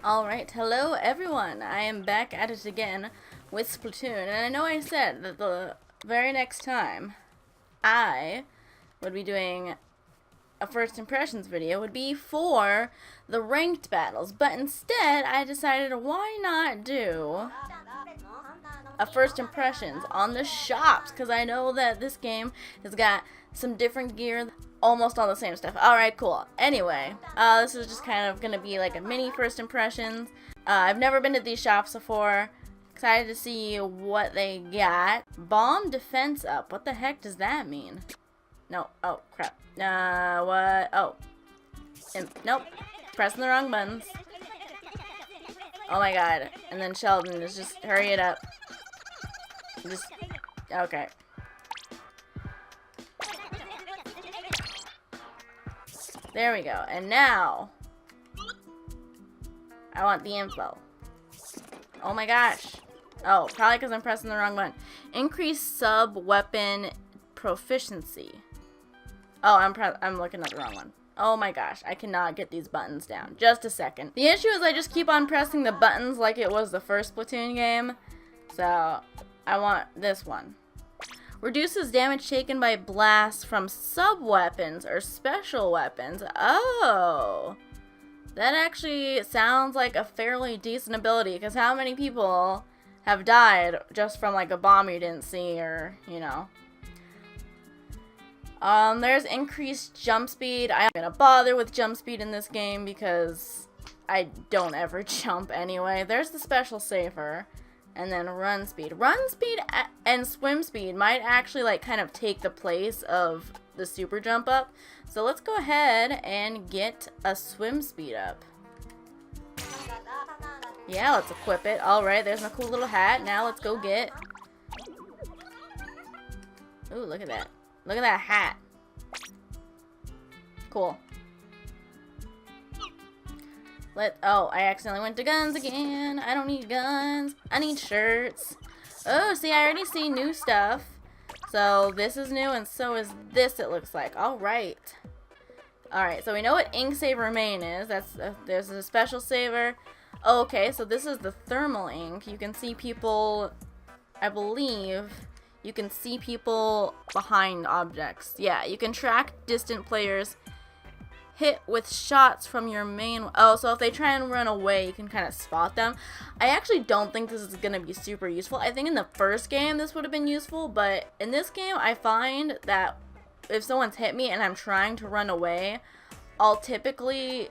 Alright, hello everyone. I am back at it again with Splatoon, and I know I said that the very next time I would be doing a first impressions video would be for the ranked battles, but instead I decided why not do a first impressions on the shops, because I know that this game has got some different gear, almost all the same stuff. Alright, cool. Anyway, this is just kind of going to be like a mini first impressions. I've never been to these shops before. Excited to see what they got. Bomb defense up. What the heck does that mean? No. Oh, crap. What? Oh. Nope. Pressing the wrong buttons. Oh my god. And then Sheldon is just, hurry it up. Just, okay. There we go. And now, I want the info. Oh my gosh. Oh, probably because I'm pressing the wrong button. Increase sub-weapon proficiency. Oh, I'm looking at the wrong one. Oh my gosh, I cannot get these buttons down. Just a second. The issue is I just keep on pressing the buttons like it was the first Splatoon game. So, I want this one. Reduces damage taken by blasts from sub-weapons or special weapons. Oh. That actually sounds like a fairly decent ability, because how many people have died just from like a bomb you didn't see, or, you know. There's increased jump speed. I'm not gonna bother with jump speed in this game because I don't ever jump anyway. There's the special saver. And then run speed. Run speed and swim speed might actually like kind of take the place of the super jump up. So let's go ahead and get a swim speed up. Yeah, let's equip it. Alright, there's my cool little hat. Now let's go get... Ooh, look at that. Look at that hat. Cool. Oh, I accidentally went to guns again. I don't need guns. I need shirts. Oh, see, I already see new stuff. So this is new, and so is this, it looks like. Alright. Alright, so we know what ink saver main is. There's a special saver. Okay, so this is the thermal ink. You can see people, I believe, you can see people behind objects. Yeah, you can track distant players hit with shots from your main. Oh, so if they try and run away, you can kind of spot them. I actually don't think this is going to be super useful. I think in the first game this would have been useful, but in this game I find that if someone's hit me and I'm trying to run away, they'll typically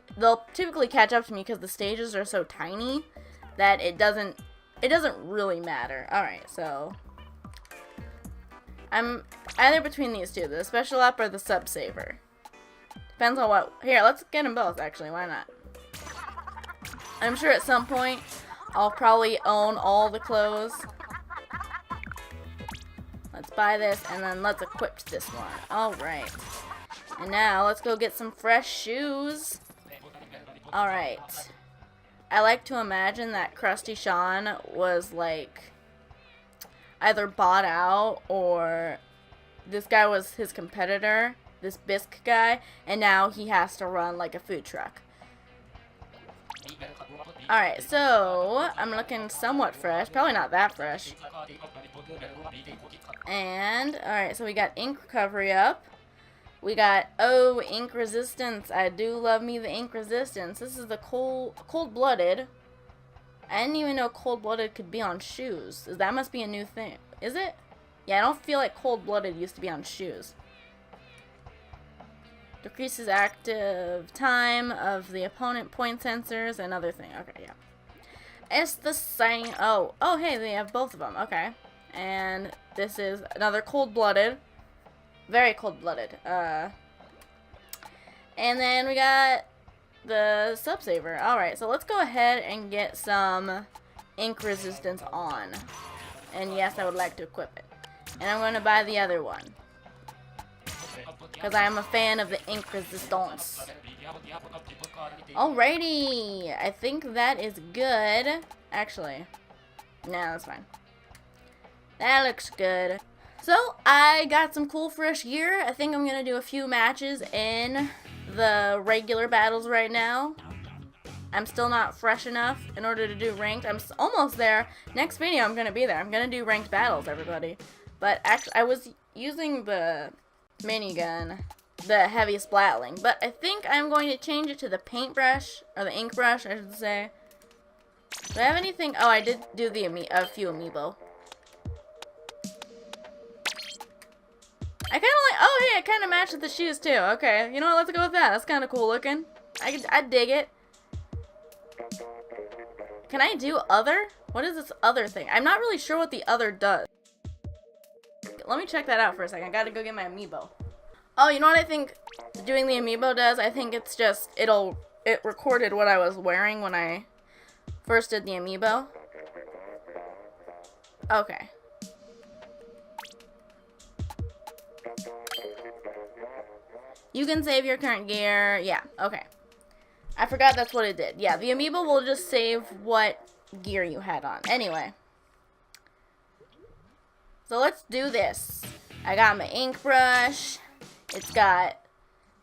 catch up to me because the stages are so tiny that it doesn't really matter. Alright, so I'm either between these two, the special up or the sub saver. Depends on what. Here, let's get them both, actually. Why not? I'm sure at some point I'll probably own all the clothes. Let's buy this, and then let's equip this one. Alright. And now, let's go get some fresh shoes. Alright. I like to imagine that Krusty Sean was, like, either bought out, or this guy was his competitor. This bisque guy, and now he has to run like a food truck. Alright, so I'm looking somewhat fresh. Probably not that fresh. And, alright, so we got ink recovery up. We got, oh, ink resistance. I do love me the ink resistance. This is the cold-blooded. I didn't even know cold-blooded could be on shoes. That must be a new thing. Is it? Yeah, I don't feel like cold-blooded used to be on shoes. Decreases active time of the opponent point sensors and other thing. Okay, yeah. It's the same. Oh, hey, they have both of them. Okay. And this is another cold-blooded. Very cold-blooded. And then we got the sub-saver. Alright, so let's go ahead and get some ink resistance on. And yes, I would like to equip it. And I'm going to buy the other one, because I am a fan of the ink resistance. Alrighty, I think that is good. Actually, no, that's fine. That looks good. So, I got some cool fresh gear. I think I'm going to do a few matches in the regular battles right now. I'm still not fresh enough in order to do ranked. I'm almost there. Next video, I'm gonna be there. I'm gonna do ranked battles, everybody. But actually, I was using the minigun, the heavy splatling, but I think I'm going to change it to the paintbrush, or the ink brush, I should say. Do I have anything? Oh, I did do a few amiibo. I kind of like, oh hey, it kind of matched with the shoes too. Okay, you know what, let's go with that. That's kind of cool looking. I dig it. Can I do other? What is this other thing? I'm not really sure what the other does. Let me check that out for a second. I gotta go get my amiibo. Oh, you know what I think doing the amiibo does? I think it's just, it recorded what I was wearing when I first did the amiibo. Okay. You can save your current gear. Yeah, okay. I forgot that's what it did. Yeah, the amiibo will just save what gear you had on. Anyway. So let's do this. I got my ink brush. It's got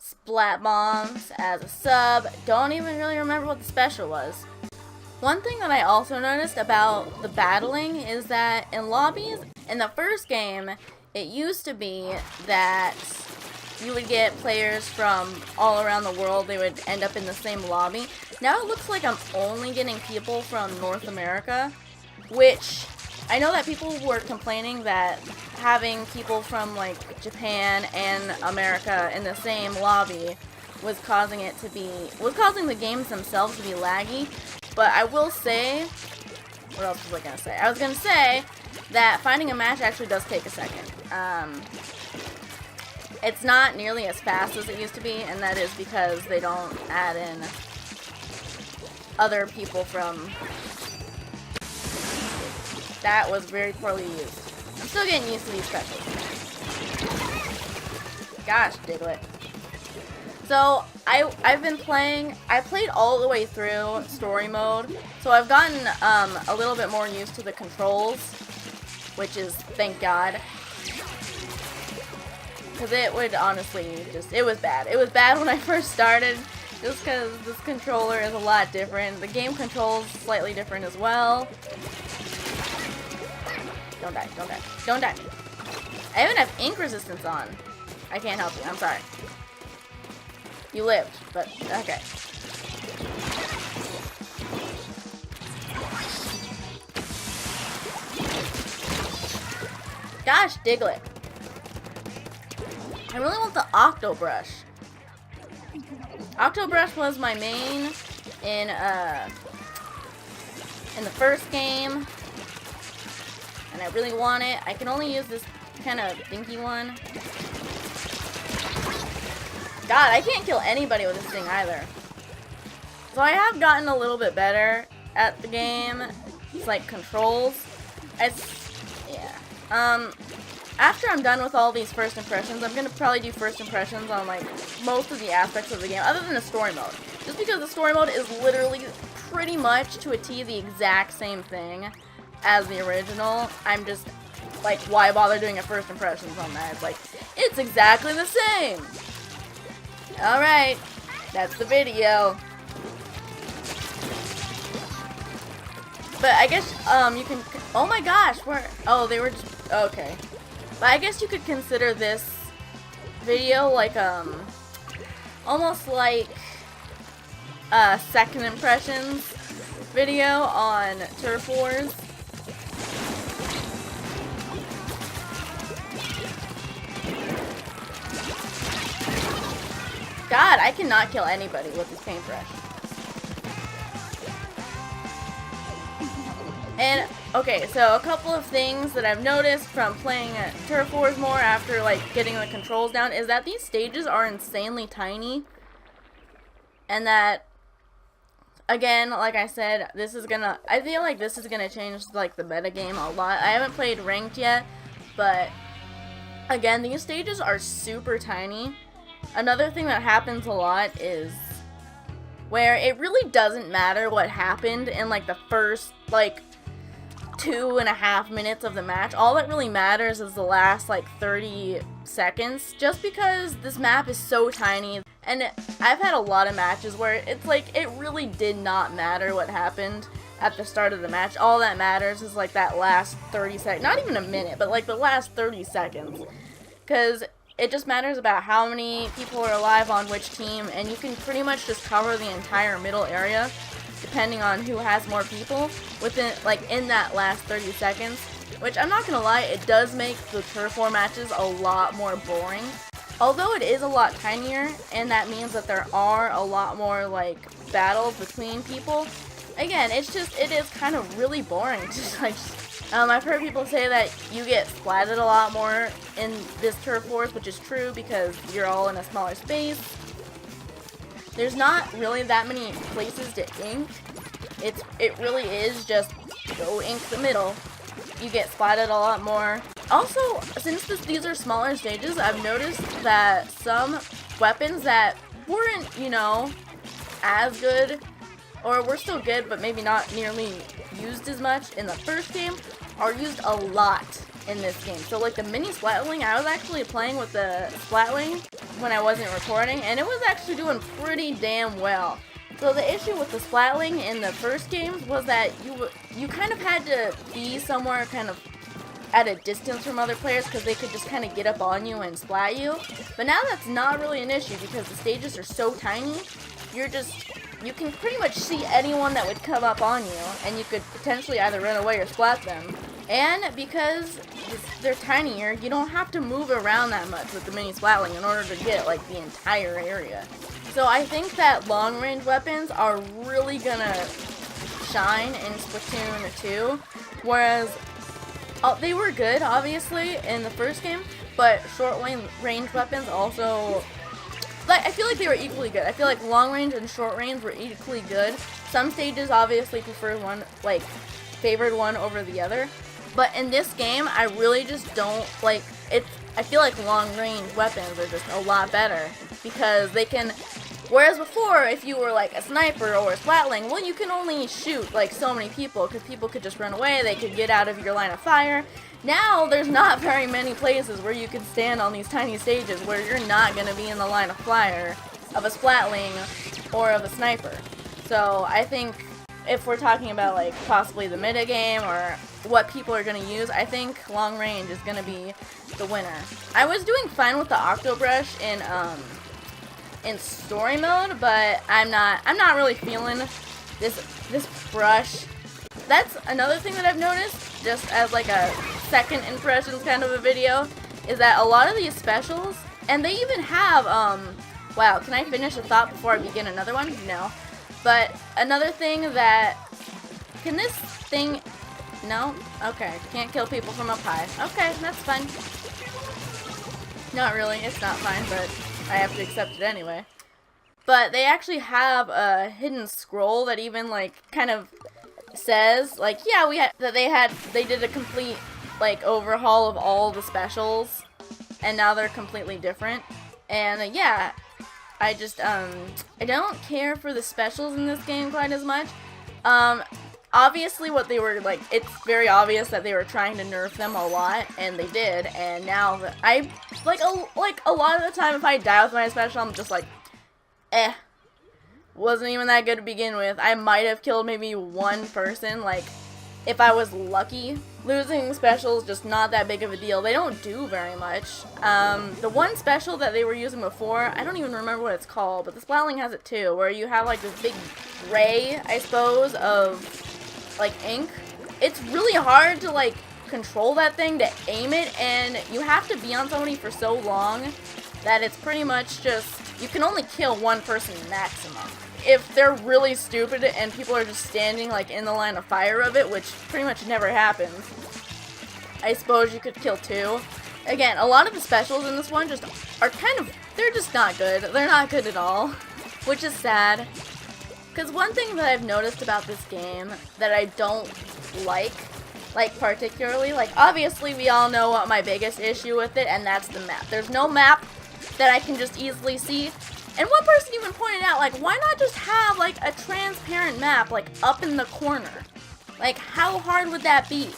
splat bombs as a sub. Don't even really remember what the special was. One thing that I also noticed about the battling is that in lobbies, in the first game, it used to be that you would get players from all around the world. They would end up in the same lobby. Now it looks like I'm only getting people from North America, which I know that people were complaining that having people from like Japan and America in the same lobby was causing the games themselves to be laggy. But I will say, what else was I gonna say? I was gonna say that finding a match actually does take a second. It's not nearly as fast as it used to be, and that is because they don't add in other people from... That was very poorly used. I'm still getting used to these specials. Gosh, Diglett. So, I've been playing... I played all the way through story mode, so I've gotten a little bit more used to the controls, which is, thank God. Because it would honestly just, it was bad. It was bad when I first started, just because this controller is a lot different. The game controls slightly different as well. Don't die, don't die, don't die. I even have ink resistance on. I can't help you, I'm sorry. You lived, but okay. Gosh, Diglett. I really want the Octo Brush. Octo Brush was my main in the first game, and I really want it. I can only use this kind of dinky one. God, I can't kill anybody with this thing either. So I have gotten a little bit better at the game. It's like controls. Yeah. After I'm done with all these first impressions, I'm gonna probably do first impressions on like most of the aspects of the game, other than the story mode. Just because the story mode is literally pretty much to a T the exact same thing as the original. I'm just like, why bother doing a first impressions on that? It's like, it's exactly the same. Alright, that's the video. But I guess you can, oh my gosh, oh, they were just, okay. But I guess you could consider this video like, almost like a second impressions video on Turf Wars. God, I cannot kill anybody with this paintbrush. And, okay, so a couple of things that I've noticed from playing Turf Wars more after, like, getting the controls down is that these stages are insanely tiny. And that, again, like I said, I feel like this is gonna change, like, the metagame a lot. I haven't played ranked yet, but, again, these stages are super tiny. Another thing that happens a lot is where it really doesn't matter what happened in, like, the first, like, 2.5 minutes of the match. All that really matters is the last like 30 seconds, just because this map is so tiny And I've had a lot of matches where it's like, it really did not matter what happened at the start of the match. All that matters is like that last 30 seconds, not even a minute, but like the last 30 seconds. Because it just matters about how many people are alive on which team, and you can pretty much just cover the entire middle area, depending on who has more people, within, like, in that last 30 seconds. Which, I'm not gonna lie, it does make the Turf War matches a lot more boring. Although it is a lot tinier, and that means that there are a lot more, like, battles between people. Again, it is kind of really boring. I've heard people say that you get splatted a lot more in this Turf Wars, which is true because you're all in a smaller space. There's not really that many places to ink. It really is just go ink the middle. You get splatted a lot more. Also, since these are smaller stages, I've noticed that some weapons that weren't, you know, as good, or were still good, but maybe not nearly used as much in the first game, are used a lot in this game. So like the mini Splatling, I was actually playing with the Splatling when I wasn't recording, and it was actually doing pretty damn well. So the issue with the Splatling in the first games was that you kind of had to be somewhere kind of at a distance from other players because they could just kind of get up on you and splat you. But now that's not really an issue because the stages are so tiny. You can pretty much see anyone that would come up on you, and you could potentially either run away or splat them. And because they're tinier, you don't have to move around that much with the mini Splatling in order to get like the entire area. So I think that long range weapons are really gonna shine in Splatoon 2, whereas they were good obviously in the first game, but short range weapons also, like, I feel like they were equally good. I feel like long range and short range were equally good. Some stages obviously preferred one, like, favored one over the other. But in this game, I really just don't, like, I feel like long range weapons are just a lot better. Because they can, whereas before, if you were like a sniper or a Splatling, well, you can only shoot like so many people, because people could just run away, they could get out of your line of fire. Now, there's not very many places where you can stand on these tiny stages where you're not going to be in the line of fire of a Splatling or of a sniper. So, I think if we're talking about like possibly the meta game or what people are going to use, I think long range is going to be the winner. I was doing fine with the Octobrush in story mode, but I'm not really feeling this brush. That's another thing that I've noticed, just as like a second impressions kind of a video, is that a lot of these specials, and they even have, wow, can I finish a thought before I begin another one? No. But another thing that, can this thing, no? Okay, can't kill people from up high. Okay, that's fine. Not really, it's not fine, but I have to accept it anyway. But they actually have a hidden scroll that even like kind of says like, yeah, they did a complete like overhaul of all the specials, and now they're completely different. And yeah, I just I don't care for the specials in this game quite as much. Obviously what they were like, it's very obvious that they were trying to nerf them a lot, and they did. And now I like a lot of the time if I die with my special, I'm just like, wasn't even that good to begin with. I might have killed maybe one person, like, if I was lucky. Losing specials just not that big of a deal. They don't do very much. The one special that they were using before, I don't even remember what it's called, but the Splatling has it too, where you have like this big ray, I suppose, of like ink. It's really hard to like control that thing, to aim it, and you have to be on somebody for so long that it's pretty much just, you can only kill one person maximum. If they're really stupid and people are just standing like in the line of fire of it, which pretty much never happens, I suppose you could kill two. Again, a lot of the specials in this one just are kind of, they're just not good. They're not good at all, which is sad. Because one thing that I've noticed about this game that I don't like particularly, like obviously we all know what my biggest issue with it, and that's the map. There's no map that I can just easily see. And one person even pointed out, like, why not just have, like, a transparent map, like, up in the corner? Like, how hard would that be?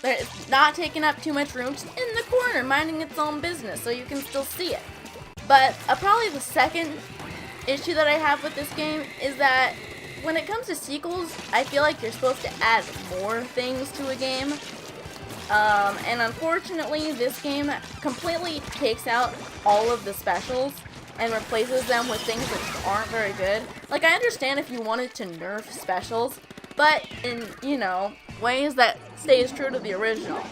It's not taking up too much room, just in the corner, minding its own business, so you can still see it. But probably the second issue that I have with this game is that when it comes to sequels, I feel like you're supposed to add more things to a game. And unfortunately, this game completely takes out all of the specials and replaces them with things that aren't very good. Like, I understand if you wanted to nerf specials, but in, you know, ways that stays true to the original.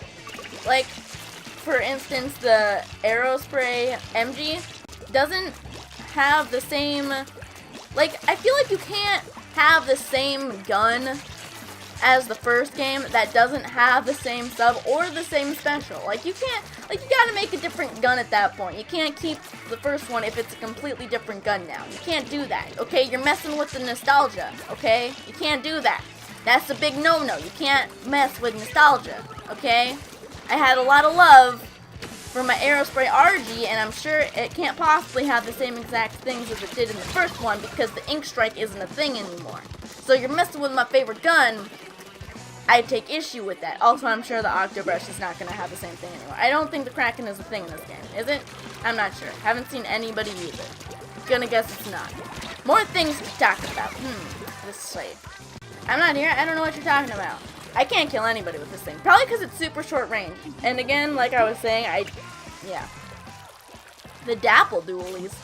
Like, for instance, the Aerospray MG doesn't have the same, like, I feel like you can't have the same gun as the first game that doesn't have the same sub or the same special. Like, you can't, like, you gotta make a different gun at that point. You can't keep the first one if it's a completely different gun now. You can't do that, okay? You're messing with the nostalgia, okay? You can't do that. That's a big no-no. You can't mess with nostalgia, okay? I had a lot of love for my Aerospray RG, and I'm sure it can't possibly have the same exact things as it did in the first one because the ink strike isn't a thing anymore. So you're messing with my favorite gun. I take issue with that. Also, I'm sure the Octobrush is not going to have the same thing anymore. I don't think the Kraken is a thing in this game. Is it? I'm not sure. Haven't seen anybody use it. Gonna guess it's not. More things to talk about. This slave. I'm not here. I don't know what you're talking about. I can't kill anybody with this thing. Probably because it's super short range. And again, like I was saying, yeah. The Dapple dualies.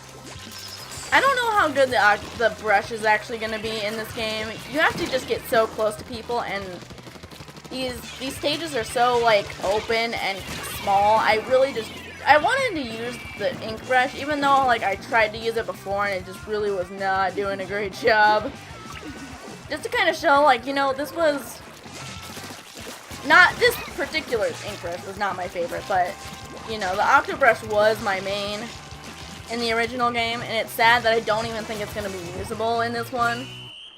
I don't know how good the brush is actually going to be in this game. You have to just get so close to people, and these stages are so, like, open and small. I wanted to use the ink brush, even though, like, I tried to use it before and it just really was not doing a great job. Just to kind of show, like, you know, this particular ink brush was not my favorite, but, you know, the Octobrush was my main in the original game, and it's sad that I don't even think it's going to be usable in this one.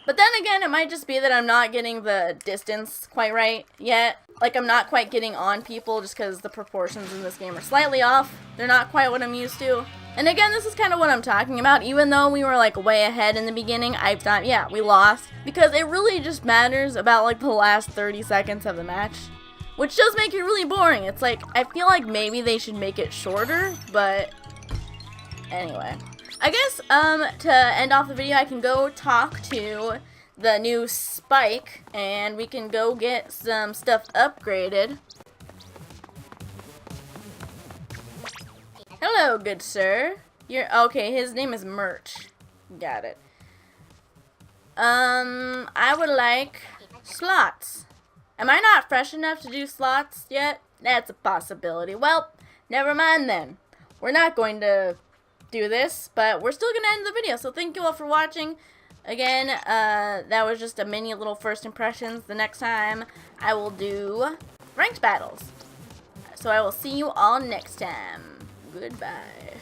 But then again, it might just be that I'm not getting the distance quite right yet. Like, I'm not quite getting on people just because the proportions in this game are slightly off. They're not quite what I'm used to. And again, this is kind of what I'm talking about. Even though we were, like, way ahead in the beginning, I thought, yeah, we lost. Because it really just matters about, like, the last 30 seconds of the match. Which does make it really boring. It's like, I feel like maybe they should make it shorter, but anyway. I guess, to end off the video, I can go talk to the new Spike, and we can go get some stuff upgraded. Hello, good sir. Okay, his name is Merch. Got it. I would like slots. Am I not fresh enough to do slots yet? That's a possibility. Well, never mind then. We're not going to do this, but we're still gonna end the video, so thank you all for watching. Again, that was just a mini little first impressions. The next time I will do ranked battles, so I will see you all next time. Goodbye.